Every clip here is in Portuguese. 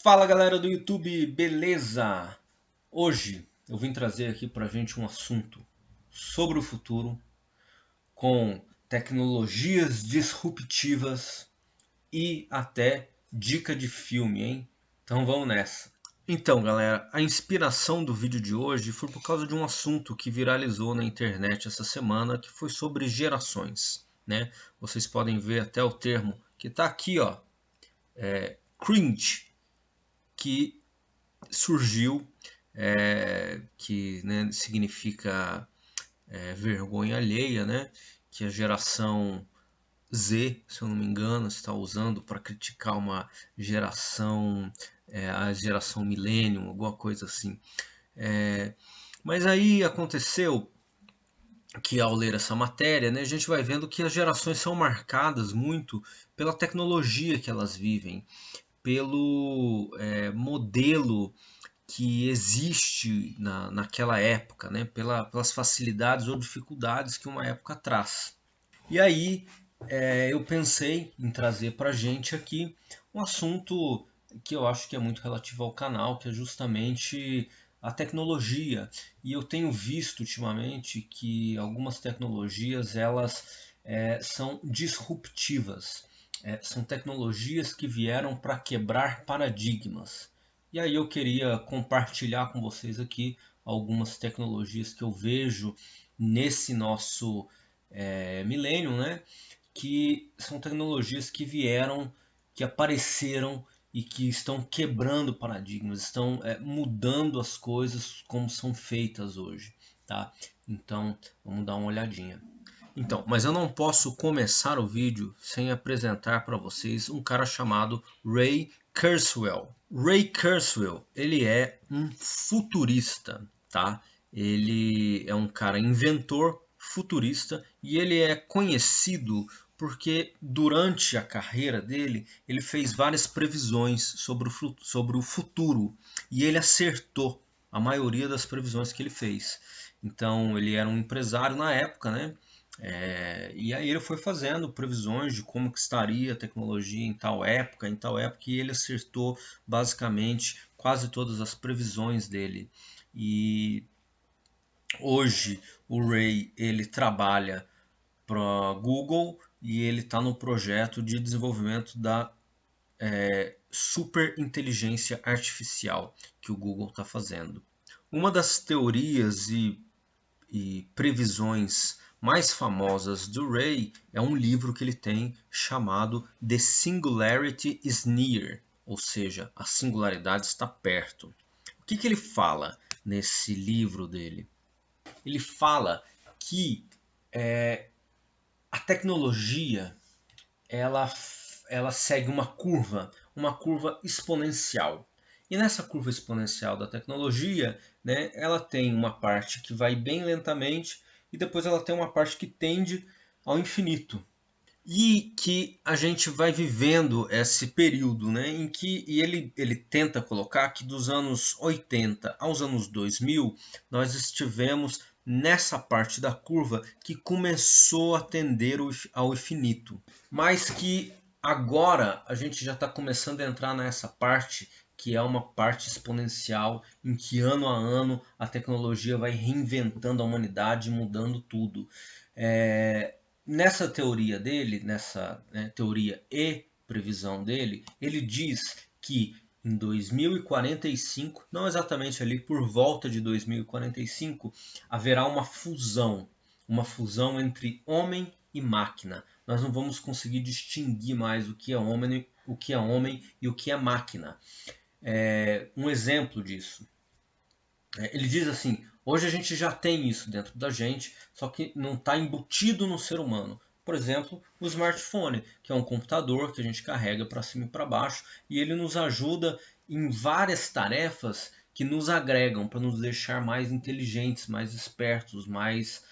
Fala galera do YouTube, beleza? Hoje eu vim trazer aqui pra gente um assunto sobre o futuro com tecnologias disruptivas e até dica de filme, hein? Então vamos nessa. Então galera, a inspiração do vídeo de hoje foi por causa de um assunto que viralizou na internet essa semana, que foi sobre gerações, né? Vocês podem ver até o termo que tá aqui, ó, cringe, que surgiu, que né, significa vergonha alheia, né? Que a geração Z, se eu não me engano, está usando para criticar uma geração, a geração Millennium, alguma coisa assim. É, mas aí aconteceu que ao ler essa matéria, né, a gente vai vendo que as gerações são marcadas muito pela tecnologia que elas vivem, pelo modelo que existe naquela época, né? Pelas facilidades ou dificuldades que uma época traz. E aí eu pensei em trazer para a gente aqui um assunto que eu acho que é muito relativo ao canal, que é justamente a tecnologia. E eu tenho visto ultimamente que algumas tecnologias elas são disruptivas. São tecnologias que vieram para quebrar paradigmas. E aí eu queria compartilhar com vocês aqui algumas tecnologias que eu vejo nesse nosso Millennium, né? Que são tecnologias que vieram, que apareceram e que estão quebrando paradigmas, estão mudando as coisas como são feitas hoje, tá? Então, vamos dar uma olhadinha. Então, mas eu não posso começar o vídeo sem apresentar para vocês um cara chamado Ray Kurzweil. Ray Kurzweil, ele é um futurista, tá? Ele é um cara inventor futurista e ele é conhecido porque durante a carreira dele ele fez várias previsões sobre o futuro e ele acertou a maioria das previsões que ele fez. Então ele era um empresário na época, né? E aí ele foi fazendo previsões de como que estaria a tecnologia em tal época, e ele acertou basicamente quase todas as previsões dele. E hoje o Ray ele trabalha para a Google e ele está no projeto de desenvolvimento da super inteligência artificial que o Google está fazendo. Uma das teorias e previsões mais famosas do Ray é um livro que ele tem chamado The Singularity is Near, ou seja, a singularidade está perto. O que ele fala nesse livro dele? Ele fala que a tecnologia ela, ela segue uma curva exponencial. E nessa curva exponencial da tecnologia, né, ela tem uma parte que vai bem lentamente e depois ela tem uma parte que tende ao infinito. E que a gente vai vivendo esse período, né, em que e ele tenta colocar que dos anos 80 aos anos 2000 nós estivemos nessa parte da curva que começou a tender ao infinito, mas que agora a gente já está começando a entrar nessa parte que é uma parte exponencial em que ano a ano a tecnologia vai reinventando a humanidade, mudando tudo. Nessa teoria dele, nessa teoria e previsão dele, ele diz que em 2045, não exatamente ali por volta de 2045, haverá uma fusão entre homem e máquina. Nós não vamos conseguir distinguir mais o que é homem e o que é máquina. Um exemplo disso. Ele diz assim: hoje a gente já tem isso dentro da gente, só que não está embutido no ser humano. Por exemplo, o smartphone, que é um computador que a gente carrega para cima e para baixo, e ele nos ajuda em várias tarefas que nos agregam para nos deixar mais inteligentes, mais espertos, mais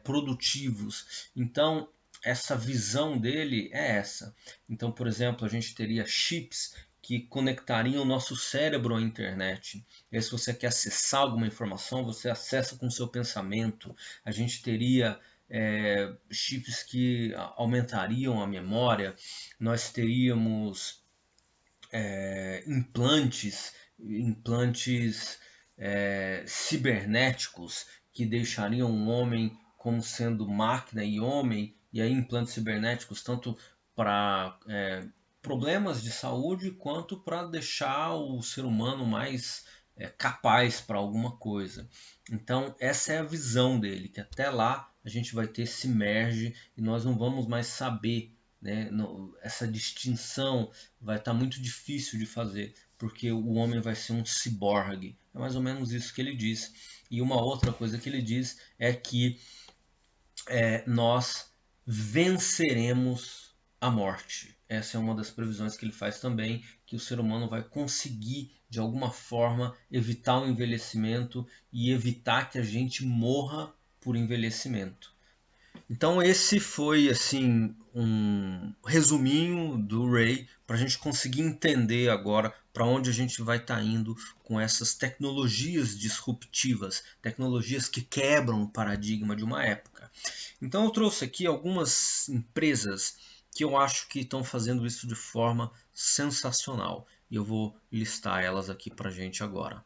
produtivos. Então, essa visão dele é essa. Então, por exemplo, a gente teria chips que conectariam o nosso cérebro à internet. E aí, se você quer acessar alguma informação, você acessa com o seu pensamento. A gente teria chips que aumentariam a memória. Nós teríamos implantes cibernéticos que deixariam o homem como sendo máquina e homem, e aí implantes cibernéticos tanto para problemas de saúde quanto para deixar o ser humano mais capaz para alguma coisa. Então essa é a visão dele, que até lá a gente vai ter esse merge e nós não vamos mais saber, né? Essa distinção vai estar muito difícil de fazer, porque o homem vai ser um ciborgue. É mais ou menos isso que ele diz. E uma outra coisa que ele diz é que nós venceremos a morte. Essa é uma das previsões que ele faz também, que o ser humano vai conseguir, de alguma forma, evitar o envelhecimento e evitar que a gente morra por envelhecimento. Então esse foi assim um resuminho do Ray para a gente conseguir entender agora para onde a gente vai estar indo com essas tecnologias disruptivas, tecnologias que quebram o paradigma de uma época. Então eu trouxe aqui algumas empresas que eu acho que estão fazendo isso de forma sensacional e eu vou listar elas aqui para a gente agora.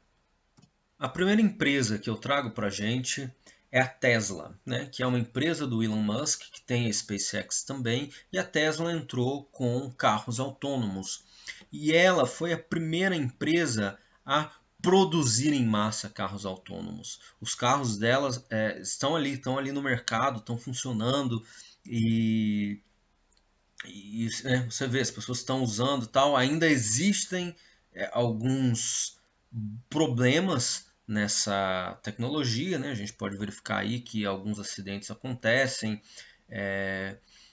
A primeira empresa que eu trago para a gente é a Tesla, né? Que é uma empresa do Elon Musk, que tem a SpaceX também, e a Tesla entrou com carros autônomos. E ela foi a primeira empresa a produzir em massa carros autônomos. Os carros delas estão ali no mercado, estão funcionando e você vê, as pessoas estão usando tal, ainda existem alguns problemas nessa tecnologia, né? A gente pode verificar aí que alguns acidentes acontecem,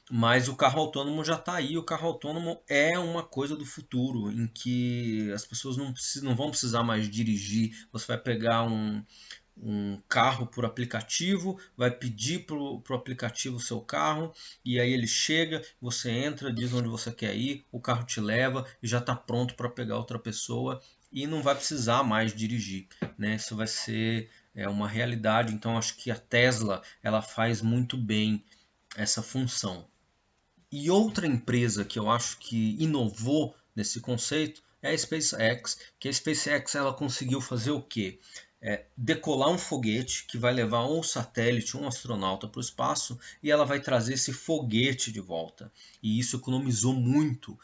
mas o carro autônomo já está aí. O carro autônomo é uma coisa do futuro, em que as pessoas não vão precisar mais dirigir. Você vai pegar um carro por aplicativo, vai pedir para o aplicativo o seu carro, e aí ele chega, você entra, diz onde você quer ir, o carro te leva e já está pronto para pegar outra pessoa e não vai precisar mais dirigir, né? Isso vai ser uma realidade. Então acho que a Tesla ela faz muito bem essa função. E outra empresa que eu acho que inovou nesse conceito é a SpaceX, que a SpaceX ela conseguiu fazer o quê? Decolar um foguete que vai levar um satélite, um astronauta para o espaço e ela vai trazer esse foguete de volta. E isso economizou muito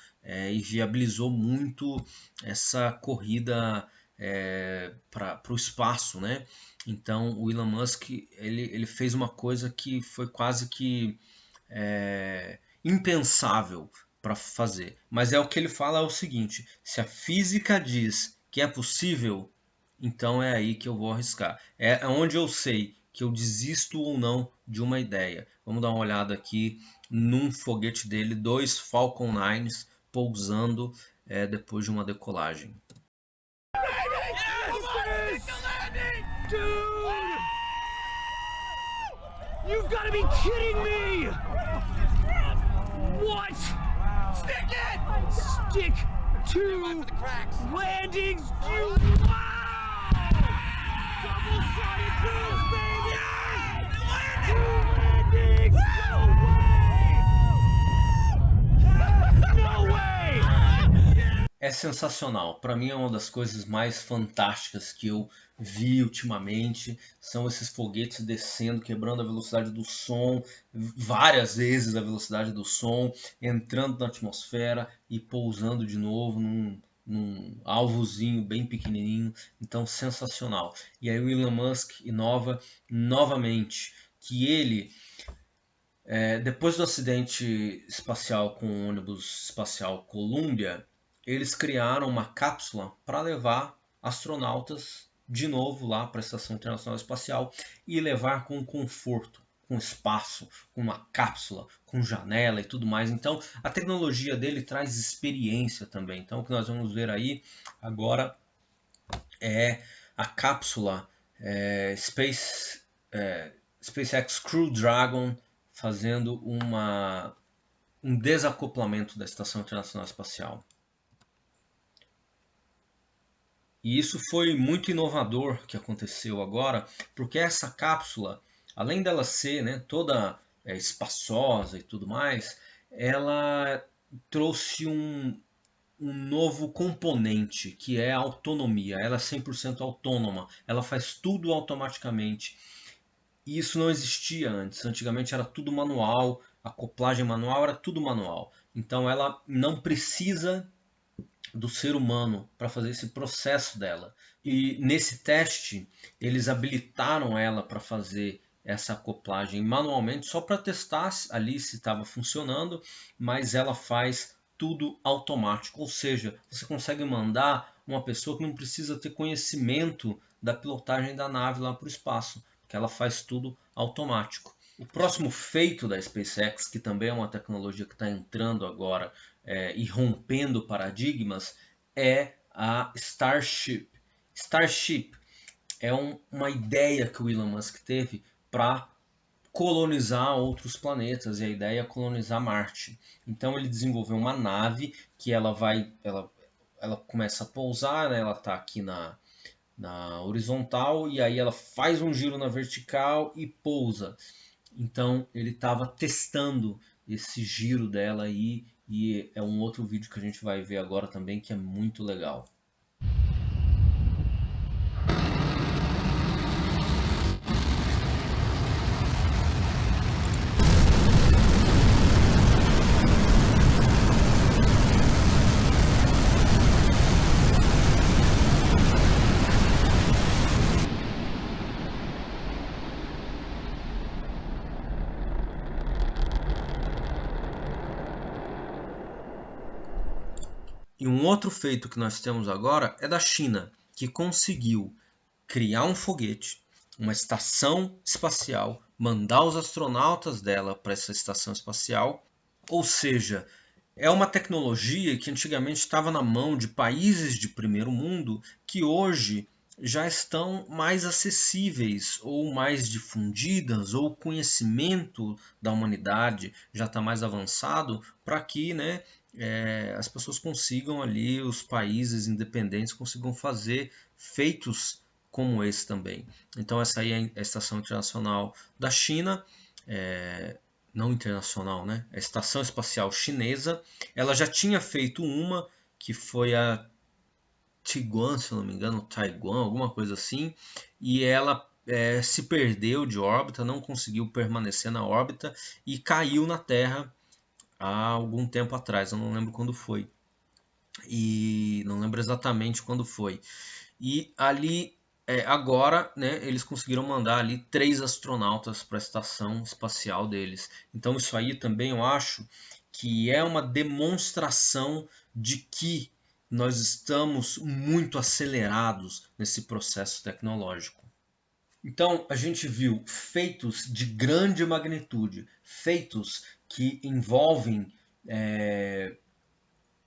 e viabilizou muito essa corrida para o espaço, né? Então o Elon Musk ele fez uma coisa que foi quase que impensável para fazer. Mas é o que ele fala é o seguinte: se a física diz que é possível, então é aí que eu vou arriscar. É onde eu sei que eu desisto ou não de uma ideia. Vamos dar uma olhada aqui num foguete dele, 2 Falcon 9s pousando depois de uma decolagem. You've got to be kidding me! What? Stick it! Stick to landings! You wow! Double-sided boost, baby! Landings! No way! É sensacional. Para mim é uma das coisas mais fantásticas que eu vi ultimamente. São esses foguetes descendo, quebrando a velocidade do som, várias vezes a velocidade do som, entrando na atmosfera e pousando de novo num alvozinho bem pequenininho. Então sensacional. E aí o Elon Musk inova novamente, que ele depois do acidente espacial com o ônibus espacial Columbia, eles criaram uma cápsula para levar astronautas de novo lá para a Estação Internacional Espacial e levar com conforto, com espaço, com uma cápsula, com janela e tudo mais. Então a tecnologia dele traz experiência também. Então o que nós vamos ver aí agora é a cápsula SpaceX Crew Dragon fazendo um desacoplamento da Estação Internacional Espacial. E isso foi muito inovador que aconteceu agora, porque essa cápsula, além dela ser toda espaçosa e tudo mais, ela trouxe um novo componente, que é a autonomia. Ela é 100% autônoma, ela faz tudo automaticamente. E isso não existia antes. Antigamente era tudo manual, acoplagem manual era tudo manual. Então ela não precisa do ser humano para fazer esse processo dela. E nesse teste, eles habilitaram ela para fazer essa acoplagem manualmente, só para testar ali se estava funcionando, mas ela faz tudo automático, ou seja, você consegue mandar uma pessoa que não precisa ter conhecimento da pilotagem da nave lá para o espaço, porque ela faz tudo automático. O próximo feito da SpaceX, que também é uma tecnologia que está entrando agora e rompendo paradigmas, é a Starship. Starship é uma ideia que o Elon Musk teve para colonizar outros planetas, e a ideia é colonizar Marte. Então ele desenvolveu uma nave que ela começa a pousar, né? Ela está aqui na horizontal, e aí ela faz um giro na vertical e pousa. Então ele estava testando esse giro dela aí, e é um outro vídeo que a gente vai ver agora também, que é muito legal. E um outro feito que nós temos agora é da China, que conseguiu criar um foguete, uma estação espacial, mandar os astronautas dela para essa estação espacial. Ou seja, é uma tecnologia que antigamente estava na mão de países de primeiro mundo, que hoje já estão mais acessíveis ou mais difundidas, ou o conhecimento da humanidade já está mais avançado para que, né, as pessoas consigam ali, os países independentes consigam fazer feitos como esse também. Então essa aí é a Estação Internacional da China, não internacional, né? A Estação Espacial Chinesa. Ela já tinha feito uma, que foi a Tiguan, se não me engano, Taiwan, alguma coisa assim, e ela se perdeu de órbita, não conseguiu permanecer na órbita e caiu na Terra há algum tempo atrás, eu não lembro quando foi. E não lembro exatamente quando foi. E ali, agora, né, eles conseguiram mandar ali 3 astronautas para a estação espacial deles. Então isso aí também eu acho que é uma demonstração de que nós estamos muito acelerados nesse processo tecnológico. Então a gente viu feitos de grande magnitude, feitos que envolvem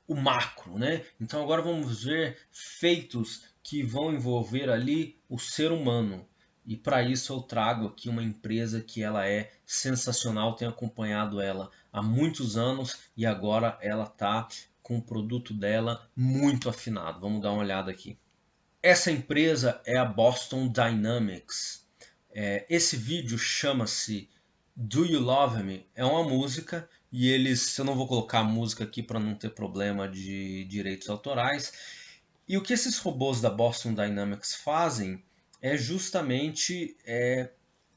o macro, né? Então agora vamos ver feitos que vão envolver ali o ser humano. E para isso eu trago aqui uma empresa que ela é sensacional, tenho acompanhado ela há muitos anos e agora ela está com o produto dela muito afinado. Vamos dar uma olhada aqui. Essa empresa é a Boston Dynamics. Esse vídeo chama-se Do You Love Me? É uma música e eles, eu não vou colocar a música aqui para não ter problema de direitos autorais. E o que esses robôs da Boston Dynamics fazem é justamente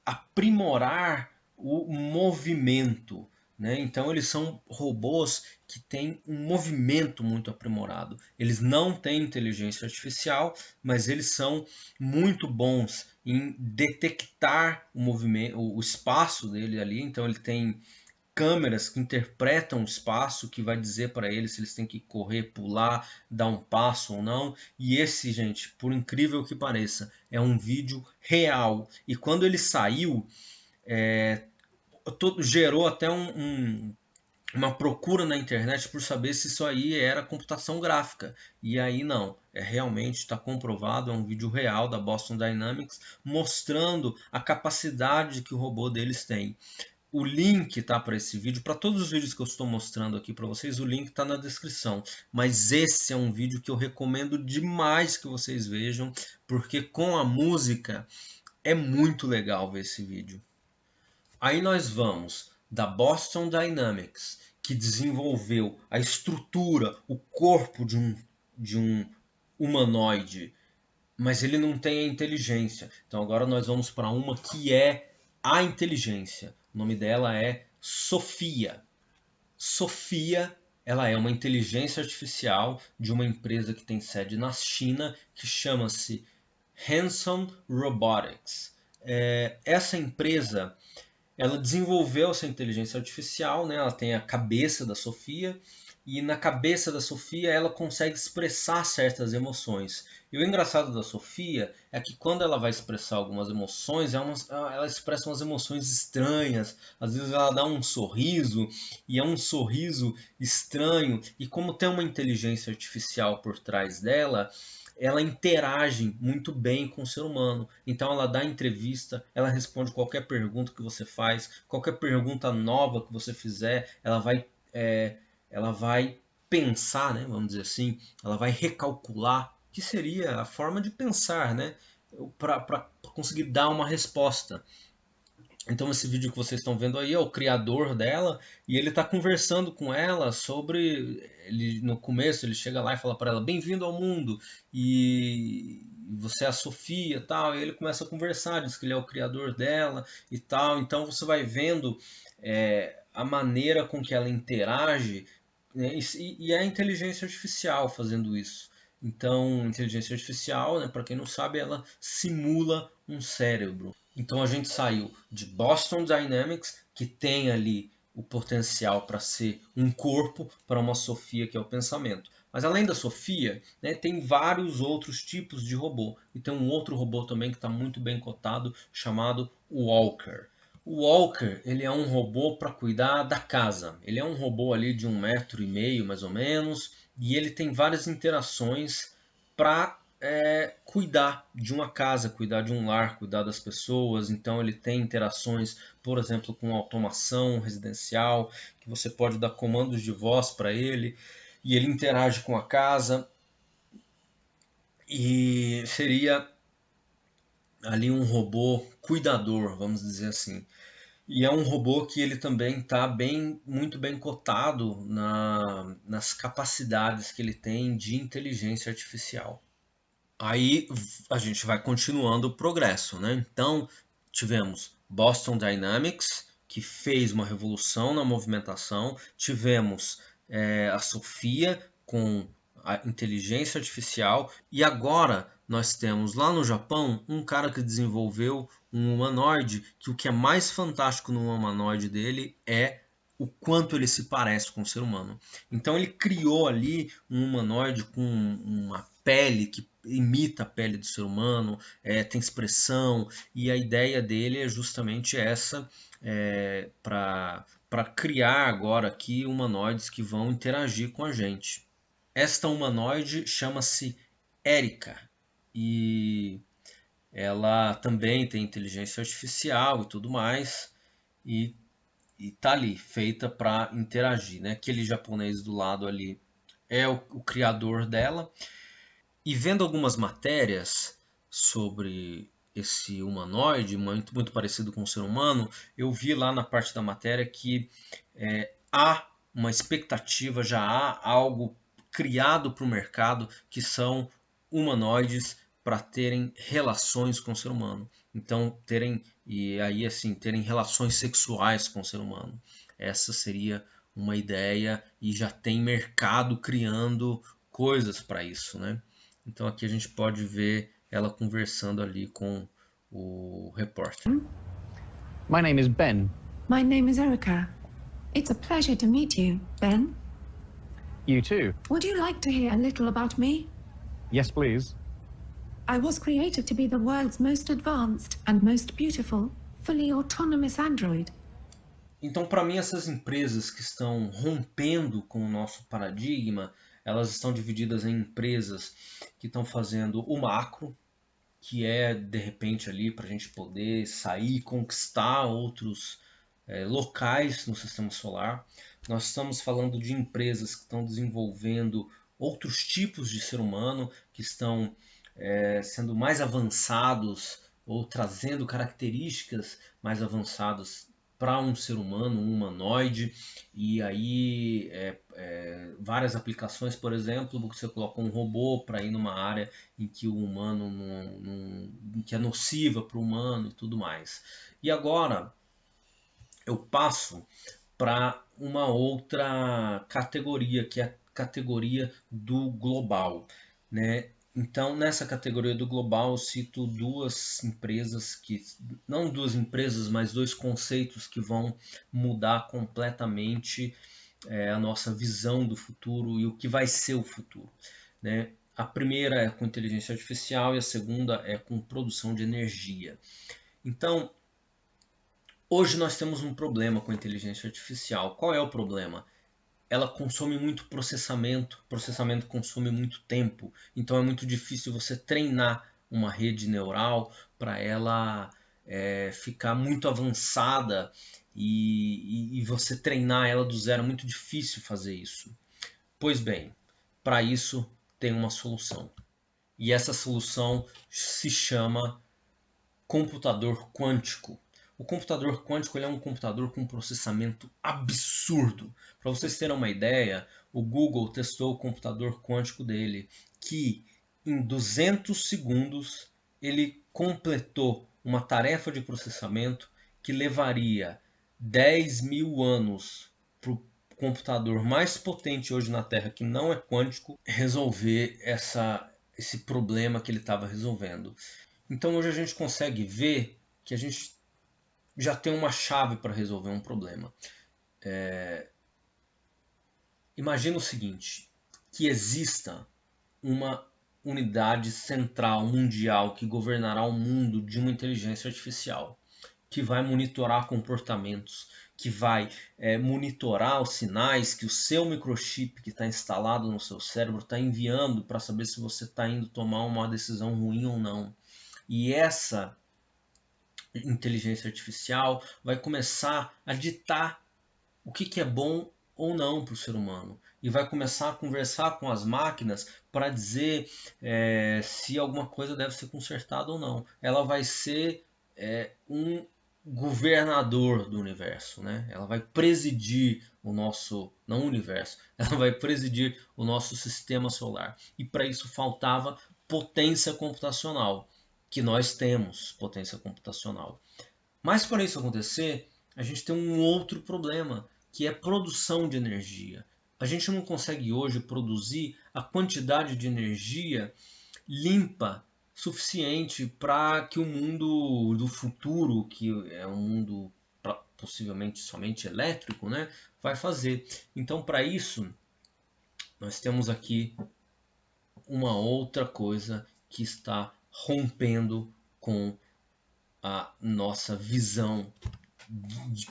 aprimorar o movimento, né? Então eles são robôs que têm um movimento muito aprimorado. Eles não têm inteligência artificial, mas eles são muito bons em detectar o movimento, o espaço dele ali. Então ele tem câmeras que interpretam o espaço, que vai dizer para eles se eles têm que correr, pular, dar um passo ou não. E esse, gente, por incrível que pareça, é um vídeo real. E quando ele saiu, gerou até uma procura na internet por saber se isso aí era computação gráfica. E aí não, realmente está comprovado, é um vídeo real da Boston Dynamics mostrando a capacidade que o robô deles tem. O link tá para esse vídeo, para todos os vídeos que eu estou mostrando aqui para vocês, o link está na descrição. Mas esse é um vídeo que eu recomendo demais que vocês vejam, porque com a música é muito legal ver esse vídeo. Aí nós vamos da Boston Dynamics, que desenvolveu a estrutura, o corpo de um humanoide, mas ele não tem a inteligência. Então agora nós vamos para uma que é a inteligência. O nome dela é Sofia. Sofia, ela é uma inteligência artificial de uma empresa que tem sede na China, que chama-se Hanson Robotics. Essa empresa, ela desenvolveu essa inteligência artificial, né? Ela tem a cabeça da Sofia, e na cabeça da Sofia ela consegue expressar certas emoções. E o engraçado da Sofia é que quando ela vai expressar algumas emoções, ela expressa umas emoções estranhas. Às vezes ela dá um sorriso, e é um sorriso estranho. E como tem uma inteligência artificial por trás dela, ela interage muito bem com o ser humano. Então ela dá entrevista, ela responde qualquer pergunta que você faz, qualquer pergunta nova que você fizer, ela vai pensar, né, vamos dizer assim, ela vai recalcular, que seria a forma de pensar, né, para conseguir dar uma resposta. Então esse vídeo que vocês estão vendo aí é o criador dela e ele está conversando com ela sobre, ele no começo ele chega lá e fala para ela bem-vindo ao mundo e você é a Sofia, tal, e ele começa a conversar, diz que ele é o criador dela e tal. Então você vai vendo a maneira com que ela interage, né, e é a inteligência artificial fazendo isso. Então, inteligência artificial, né, para quem não sabe, ela simula um cérebro. Então a gente saiu de Boston Dynamics, que tem ali o potencial para ser um corpo, para uma Sofia que é o pensamento. Mas além da Sofia, né, tem vários outros tipos de robô. E tem um outro robô também que está muito bem cotado, chamado Walker. O Walker, ele é um robô para cuidar da casa. Ele é um robô ali de 1,5 m mais ou menos, e ele tem várias interações para cuidar de uma casa, cuidar de um lar, cuidar das pessoas. Então ele tem interações, por exemplo, com automação residencial, que você pode dar comandos de voz para ele e ele interage com a casa. E seria ali um robô cuidador, vamos dizer assim. E é um robô que ele também está muito bem cotado nas capacidades que ele tem de inteligência artificial. Aí a gente vai continuando o progresso, né? Então tivemos Boston Dynamics, que fez uma revolução na movimentação, tivemos a Sofia com a inteligência artificial, e agora nós temos lá no Japão um cara que desenvolveu um humanoide, que o que é mais fantástico no humanoide dele é o quanto ele se parece com o ser humano. Então ele criou ali um humanoide com uma pele que imita a pele do ser humano, tem expressão, e a ideia dele é justamente essa, para criar agora aqui humanoides que vão interagir com a gente. Esta humanoide chama-se Erika e ela também tem inteligência artificial e tudo mais, e tá ali, feita para interagir, né? Aquele japonês do lado ali é o criador dela. E vendo algumas matérias sobre esse humanoide, muito parecido com o ser humano, eu vi lá na parte da matéria que há uma expectativa, já há algo criado para o mercado que são humanoides para terem relações com o ser humano. Então, terem relações sexuais com o ser humano. Essa seria uma ideia e já tem mercado criando coisas para isso, né? Então aqui a gente pode ver ela conversando ali com o repórter. My name is Ben. My name is Erica. It's a pleasure to meet you, Ben. You too. Would you like to hear a little about me? Yes, please. I was created to be the world's most advanced and most beautiful, fully autonomous android. Então, para mim, essas empresas que estão rompendo com o nosso paradigma, elas estão divididas em empresas que estão fazendo o macro, que é, de repente, ali para a gente poder sair e conquistar outros locais no sistema solar. Nós estamos falando de empresas que estão desenvolvendo outros tipos de ser humano, que estão sendo mais avançados ou trazendo características mais avançadas para um ser humano, um humanoide, e aí várias aplicações, por exemplo, você coloca um robô para ir numa área em que o humano que é nociva para o humano e tudo mais. E agora eu passo para uma outra categoria, que é a categoria do global, né? Então, nessa categoria do global, eu cito duas empresas não duas empresas, mas dois conceitos que vão mudar completamente a nossa visão do futuro e o que vai ser o futuro, né? A primeira é com inteligência artificial e a segunda é com produção de energia. Então, hoje nós temos um problema com a inteligência artificial. Qual é o problema? Ela consome muito processamento, o processamento consome muito tempo, então é muito difícil você treinar uma rede neural para ela ficar muito avançada e você treinar ela do zero. É muito difícil fazer isso. Pois bem, para isso tem uma solução. E essa solução se chama computador quântico. O computador quântico ele é um computador com processamento absurdo. Para vocês terem uma ideia, o Google testou o computador quântico dele, que em 200 segundos ele completou uma tarefa de processamento que levaria 10.000 anos para o computador mais potente hoje na Terra, que não é quântico, resolver esse problema que ele estava resolvendo. Então hoje a gente consegue ver que a gente já tem uma chave para resolver um problema. Imagina o seguinte, que exista uma unidade central mundial que governará o mundo de uma inteligência artificial, que vai monitorar comportamentos, que vai monitorar os sinais que o seu microchip que está instalado no seu cérebro está enviando para saber se você está indo tomar uma decisão ruim ou não. E essa inteligência artificial vai começar a ditar o que é bom ou não para o ser humano e vai começar a conversar com as máquinas para dizer se alguma coisa deve ser consertada ou não. Ela vai ser um governador do universo, né? Ela vai presidir o nosso, não o universo, ela vai presidir o nosso sistema solar. E para isso faltava potência computacional, que nós temos potência computacional. Mas para isso acontecer, a gente tem um outro problema, que é produção de energia. A gente não consegue hoje produzir a quantidade de energia limpa suficiente para que o mundo do futuro, que é um mundo possivelmente somente elétrico, né, vai fazer. Então, para isso, nós temos aqui uma outra coisa que está rompendo com a nossa visão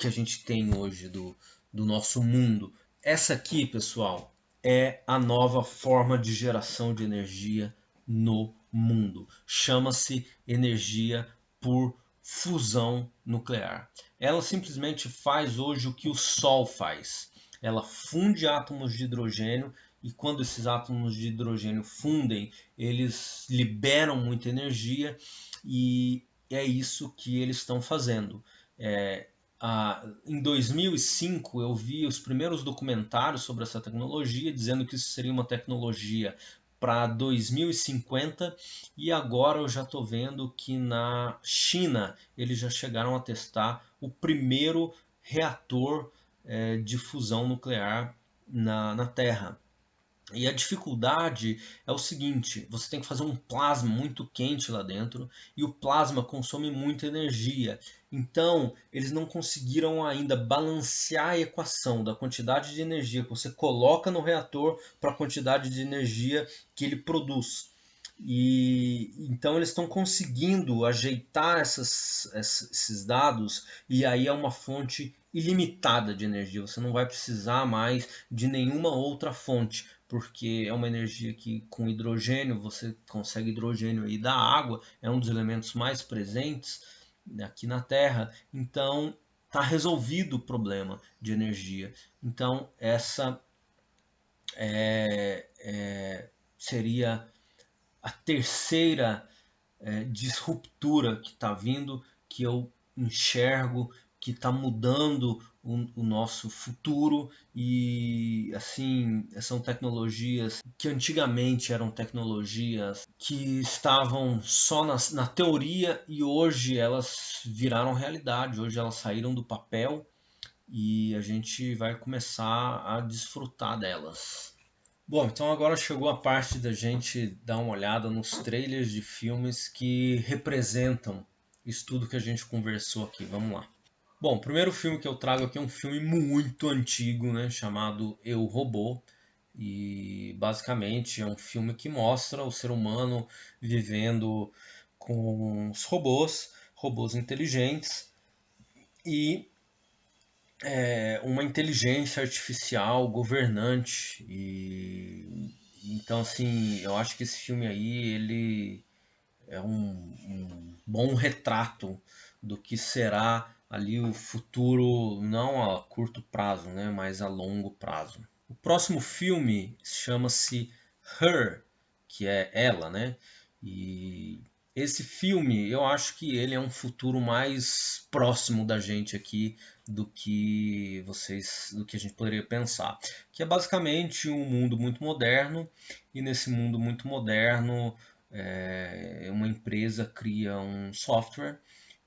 que a gente tem hoje do nosso mundo. Essa aqui, pessoal, é a nova forma de geração de energia no mundo. Chama-se energia por fusão nuclear. Ela simplesmente faz hoje o que o Sol faz. Ela funde átomos de hidrogênio e quando esses átomos de hidrogênio fundem, eles liberam muita energia e é isso que eles estão fazendo. Em 2005 eu vi os primeiros documentários sobre essa tecnologia, dizendo que isso seria uma tecnologia para 2050 e agora eu já estou vendo que na China eles já chegaram a testar o primeiro reator de fusão nuclear na Terra. E a dificuldade é o seguinte, você tem que fazer um plasma muito quente lá dentro e o plasma consome muita energia. Então, eles não conseguiram ainda balancear a equação da quantidade de energia que você coloca no reator para a quantidade de energia que ele produz. E então eles estão conseguindo ajeitar esses dados e aí é uma fonte ilimitada de energia. Você não vai precisar mais de nenhuma outra fonte, porque é uma energia que com hidrogênio você consegue hidrogênio aí da água, é um dos elementos mais presentes aqui na Terra. Então está resolvido o problema de energia. Então essa seria a terceira disruptura que está vindo, que eu enxergo que está mudando o nosso futuro, e assim, são tecnologias que antigamente eram tecnologias que estavam só na teoria, e hoje elas viraram realidade, hoje elas saíram do papel e a gente vai começar a desfrutar delas. Bom, então agora chegou a parte da gente dar uma olhada nos trailers de filmes que representam isso tudo que a gente conversou aqui. Vamos lá. Bom, o primeiro filme que eu trago aqui é um filme muito antigo, né, chamado Eu, Robô. E basicamente é um filme que mostra o ser humano vivendo com os robôs inteligentes, e uma inteligência artificial governante. E então, assim, eu acho que esse filme aí ele é um bom retrato do que será ali o futuro, não a curto prazo, né, mas a longo prazo. O próximo filme chama-se Her, que é ela, né? E esse filme, eu acho que ele é um futuro mais próximo da gente aqui do que a gente poderia pensar, que é basicamente um mundo muito moderno, e nesse mundo muito moderno, uma empresa cria um software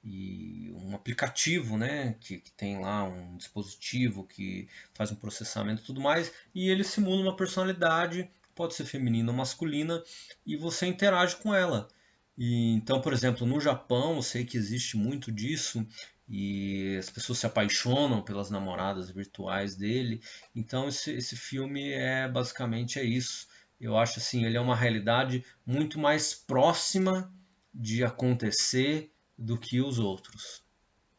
e um aplicativo, né, que tem lá um dispositivo que faz um processamento e tudo mais, e ele simula uma personalidade, pode ser feminina ou masculina, e você interage com ela. E, então, por exemplo, no Japão, eu sei que existe muito disso, e as pessoas se apaixonam pelas namoradas virtuais dele. Então, esse filme basicamente é isso. Eu acho assim, ele é uma realidade muito mais próxima de acontecer do que os outros.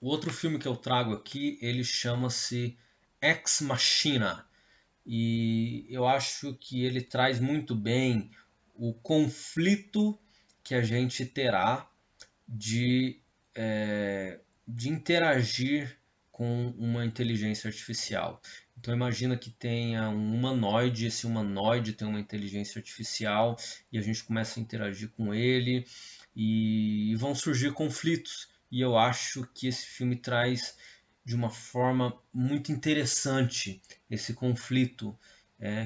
O outro filme que eu trago aqui, ele chama-se Ex Machina, e eu acho que ele traz muito bem o conflito que a gente terá de, de interagir com uma inteligência artificial. Então imagina que tenha um humanoide, esse humanoide tem uma inteligência artificial e a gente começa a interagir com ele, e vão surgir conflitos. E eu acho que esse filme traz de uma forma muito interessante esse conflito,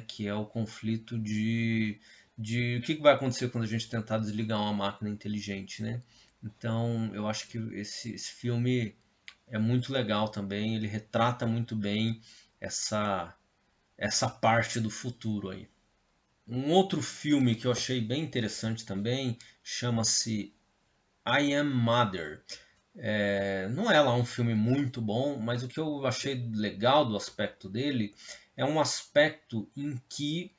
que é o conflito de o que vai acontecer quando a gente tentar desligar uma máquina inteligente, né? Então eu acho que esse filme é muito legal também, ele retrata muito bem essa, essa parte do futuro aí. Um outro filme que eu achei bem interessante também chama-se I Am Mother. Não é lá um filme muito bom, mas o que eu achei legal do aspecto dele é um aspecto em que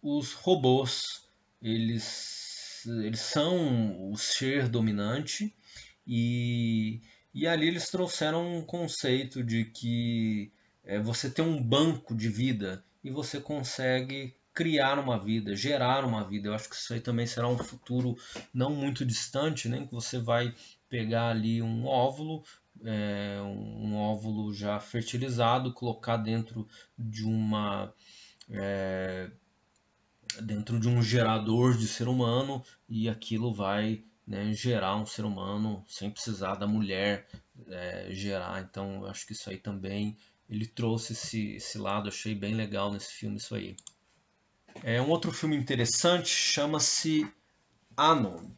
os robôs eles são o ser dominante, e, e ali eles trouxeram um conceito de que você tem um banco de vida e você consegue criar uma vida, gerar uma vida. Eu acho que isso aí também será um futuro não muito distante, né? Que você vai pegar ali um óvulo já fertilizado, colocar de uma dentro de um gerador de ser humano, e aquilo vai, né, gerar um ser humano sem precisar da mulher gerar. Então eu acho que isso aí também ele trouxe esse lado, achei bem legal nesse filme isso aí. Um outro filme interessante chama-se Anon,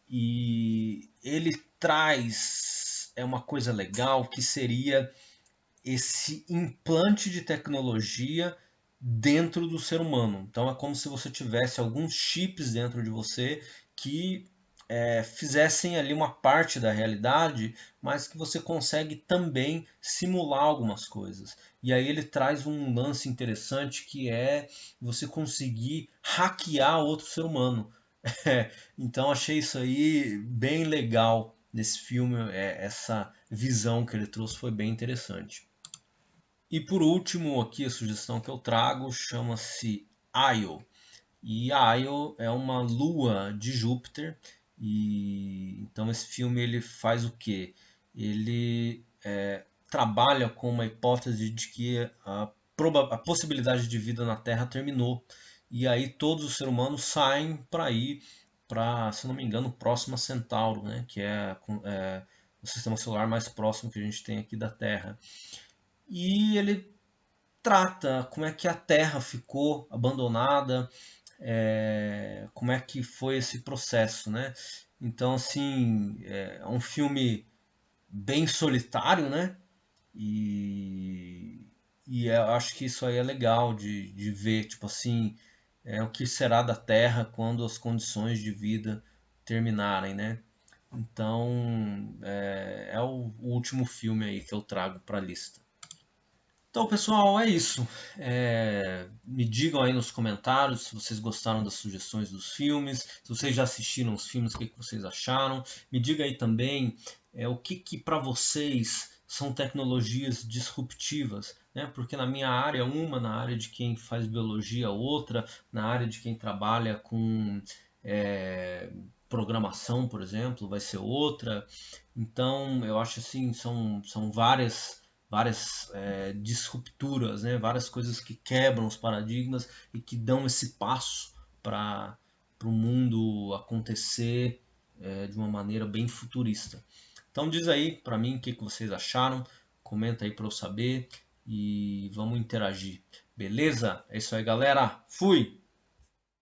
e ele traz uma coisa legal, que seria esse implante de tecnologia dentro do ser humano. Então é como se você tivesse alguns chips dentro de você que fizessem ali uma parte da realidade, mas que você consegue também simular algumas coisas. E aí ele traz um lance interessante, que é você conseguir hackear outro ser humano. Então achei isso aí bem legal nesse filme, essa visão que ele trouxe foi bem interessante. E por último, aqui a sugestão que eu trago chama-se Io. E a Io é uma lua de Júpiter. E então esse filme ele faz o quê? Ele trabalha com uma hipótese de que a possibilidade de vida na Terra terminou. E aí todos os seres humanos saem para ir para, se não me engano, Próxima Centauro, né? Que é o sistema solar mais próximo que a gente tem aqui da Terra. E ele trata como é que a Terra ficou abandonada, como é que foi esse processo, né? Então, assim, é um filme bem solitário, né? E eu acho que isso aí é legal de ver, tipo assim, o que será da Terra quando as condições de vida terminarem, né? Então, é o último filme aí que eu trago para a lista. Então, pessoal, é isso. Me digam aí nos comentários se vocês gostaram das sugestões dos filmes, se vocês já assistiram os filmes, o que vocês acharam. Me diga aí também o que para vocês são tecnologias disruptivas, né? Porque na minha área uma, na área de quem faz biologia outra, na área de quem trabalha com programação, por exemplo, vai ser outra. Então, eu acho assim, são várias disrupturas, né? Várias coisas que quebram os paradigmas e que dão esse passo para o mundo acontecer de uma maneira bem futurista. Então diz aí para mim o que vocês acharam, comenta aí para eu saber e vamos interagir. Beleza? É isso aí, galera. Fui!